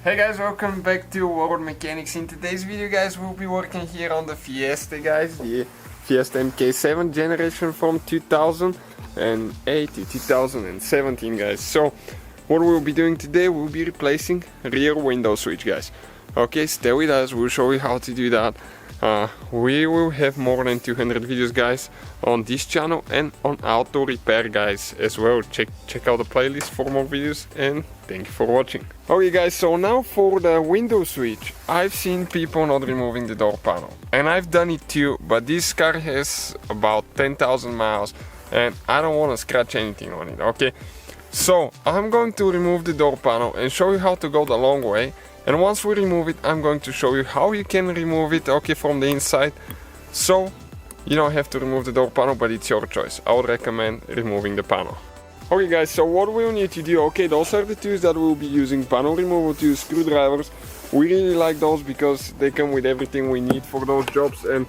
Hey guys, welcome back to World Mechanics. In today's video guys, we'll be working here on the Fiesta guys, the Fiesta MK7 generation from 2008 to 2017 guys. So what we'll be doing today, we'll be replacing rear window switch guys. Okay, stay with us, we'll show you how to do that. We will have more than 200 videos guys on this channel and on auto repair guys as well. Check out the playlist for more videos, and thank you for watching. Okay guys, so now for the window switch, I've seen people not removing the door panel, and I've done it too, but this car has about 10,000 miles and I don't want to scratch anything on it. Okay, so I'm going to remove the door panel and show you how to go the long way. And once we remove it, I'm going to show you how you can remove it, okay, from the inside. So you don't have to remove the door panel, but it's your choice. I would recommend removing the panel. Okay guys, so what we'll need to do, okay, those are the tools that we'll be using. Panel removal tools, screwdrivers. We really like those because they come with everything we need for those jobs. And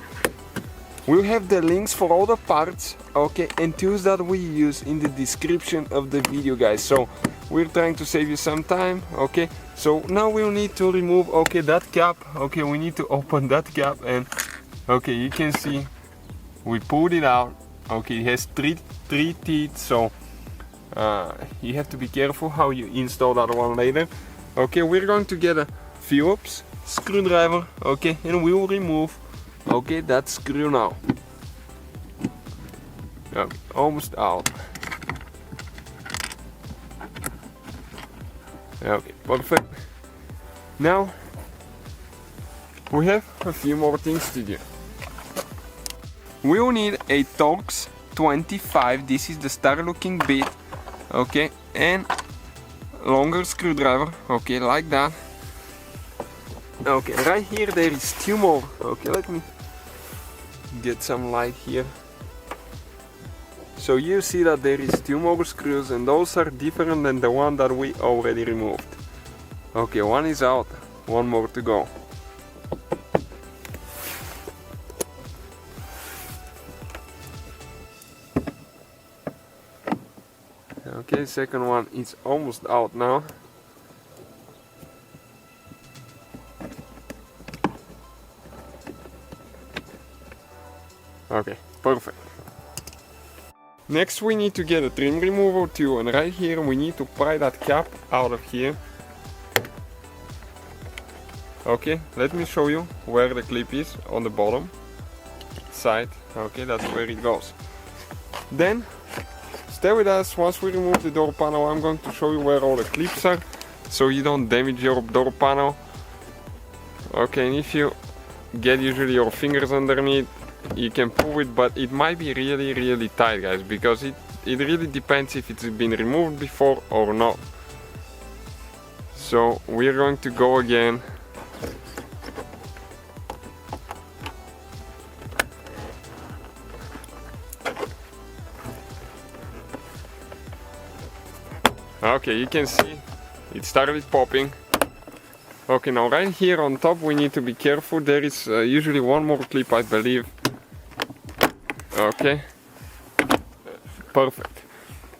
we'll have the links for all the parts, okay, and tools that we use in the description of the video guys. So we're trying to save you some time, okay. So now we'll need to remove, okay, that cap. Okay, we need to open that cap, and okay, you can see we pulled it out. Okay, it has three teeth, so you have to be careful how you install that one later. Okay, we're going to get a Phillips screwdriver, okay, and we will remove, okay, that screw now. Okay, almost out. Okay, perfect. Now we have a few more things to do. We will need a Torx 25. This is the star looking bit, okay, and longer screwdriver, okay, like that. Okay, right here there is two more. Okay, let me get some light here. So you see that there is two more screws, and those are different than the one that we already removed. Okay, one is out, one more to go. Okay, second one is almost out now. Okay, perfect. Next we need to get a trim removal tool, and right here we need to pry that cap out of here. Okay, let me show you where the clip is on the bottom side. Okay, that's where it goes. Then stay with us. Once we remove the door panel, I'm going to show you where all the clips are, so you don't damage your door panel. Okay, and if you get usually your fingers underneath, you can pull it, but it might be really tight guys, because it really depends if it's been removed before or not. So we're going to go again. Okay, you can see it started popping. Okay, now right here on top we need to be careful. There is usually one more clip, I believe. Okay, perfect.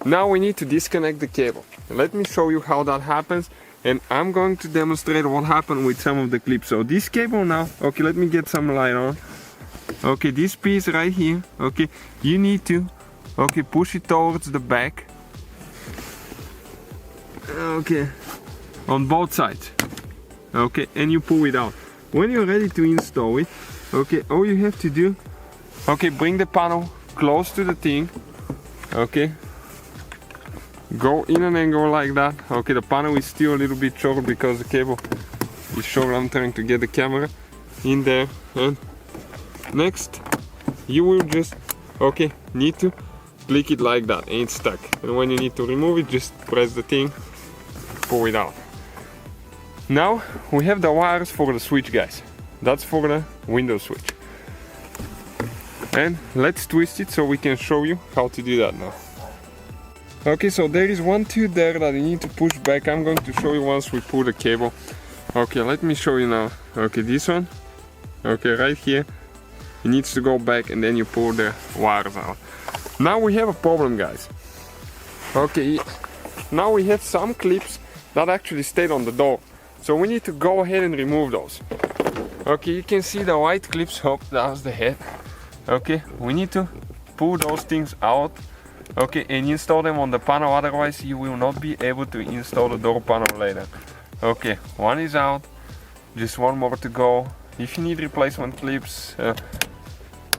Now we need to disconnect the cable. Let me show you how that happens, and I'm going to demonstrate what happened with some of the clips. So this cable now, okay, let me get some light on. Okay, this piece right here, okay, you need to, okay, push it towards the back. Okay, on both sides. Okay, and you pull it out. When you're ready to install it, okay, all you have to do, okay, bring the panel close to the thing. Okay, go in an angle like that. Okay, the panel is still a little bit short because the cable is short. I'm trying to get the camera in there. And next you will just, okay, need to click it like that, and it's stuck. And when you need to remove it, just press the thing, pull it out. Now we have the wires for the switch guys. That's for the window switch. And let's twist it so we can show you how to do that now. Okay, so there is one tooth there that you need to push back. I'm going to show you once we pull the cable. Okay, let me show you now. Okay, this one, okay, right here, it needs to go back, and then you pull the wires out. Now we have a problem guys. Okay, now we have some clips that actually stayed on the door. So we need to go ahead and remove those. Okay, you can see the white clips. Oh, that was the head. Okay, we need to pull those things out. Okay, and install them on the panel, otherwise you will not be able to install the door panel later. Okay, one is out, just one more to go. If you need replacement clips,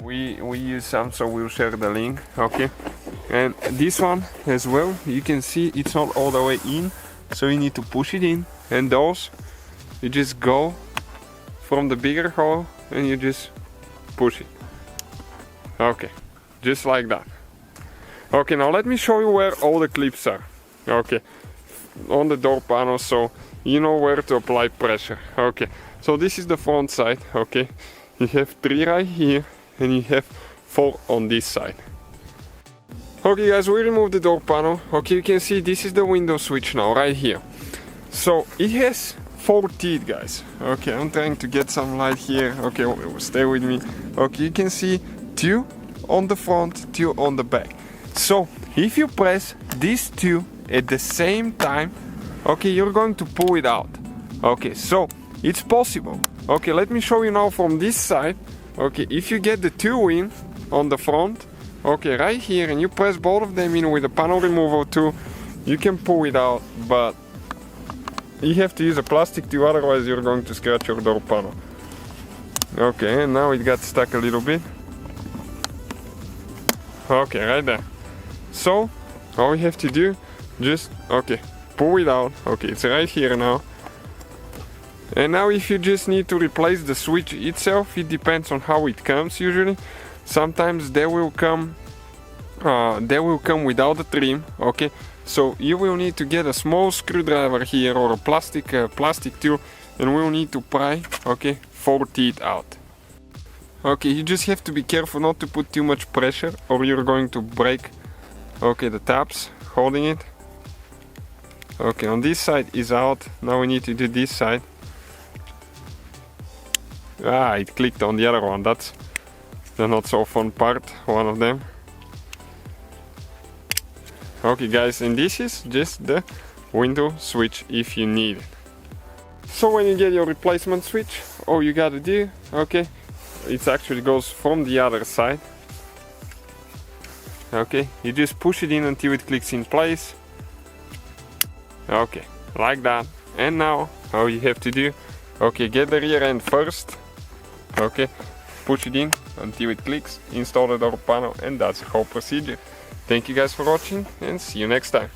we use some, so we'll share the link. Okay, and this one as well, you can see it's not all the way in, so you need to push it in. And those, you just go from the bigger hole and you just push it. Okay, just like that. Okay, now let me show you where all the clips are. Okay, on the door panel, so you know where to apply pressure. Okay, so this is the front side. Okay, you have 3 right here and you have 4 on this side. Okay guys, we remove the door panel. Okay, you can see this is the window switch now right here. So it has 4 teeth, guys. Okay, I'm trying to get some light here. Okay, stay with me. Okay, you can see 2 on the front, 2 on the back. So if you press these 2 at the same time, okay, you're going to pull it out. Okay, so it's possible. Okay, let me show you now from this side. Okay, if you get the 2 in on the front, okay, right here, and you press both of them in with the panel removal tool, you can pull it out, but you have to use a plastic tool, otherwise you're going to scratch your door panel. Okay, and now it got stuck a little bit. Okay, right there. So all we have to do, just pull it out. Okay, it's right here now. And now if you just need to replace the switch itself, it depends on how it comes usually. Sometimes they will come without the trim. Okay, so you will need to get a small screwdriver here or a plastic tool, and we'll need to pry 4 teeth out. Okay, you just have to be careful not to put too much pressure or you're going to break the tabs holding it. Okay, on this side is out. Now we need to do this side. It clicked on the other one. That's the not so fun part, one of them. Okay guys, and this is just the window switch if you need it. So when you get your replacement switch, all you gotta do, it actually goes from the other side. Okay, you just push it in until it clicks in place. Okay, like that. And now all you have to do, get the rear end first. Okay, push it in until it clicks, install the door panel, and that's the whole procedure. Thank you guys for watching, and see you next time.